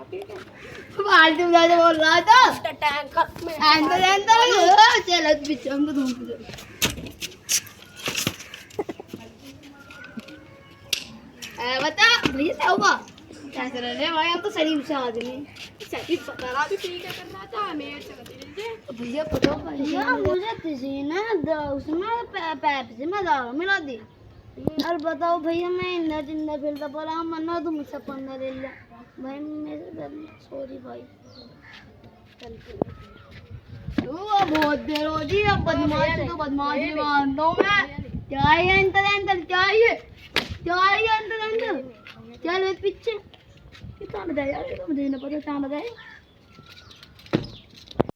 फालतू में बोल रहा था टैंकर में चलो पीछे हमको धूप बता भैया क्या हुआ क्या कर रहे हैं भाई हम तो शरीफ से आदमी शरीफ पता भी ठीक है कर रहा था मेरे से भैया पता भैया मुझे किसी ने उसमें पैप्सी में दारू मिला दी और बताओ भैया मैं इंदा जिंदा फिरता पड़ा मना तुम मुझसे पंगा ले लिया भाई मेरे सॉरी भाई बहुत देर हो गई अब बदमाशी तो बदमाशी मानता हूँ मैं चाहिए इंतजार चाहिए चल पीछे कितना बताया यार मुझे नहीं पता कहाँ बताया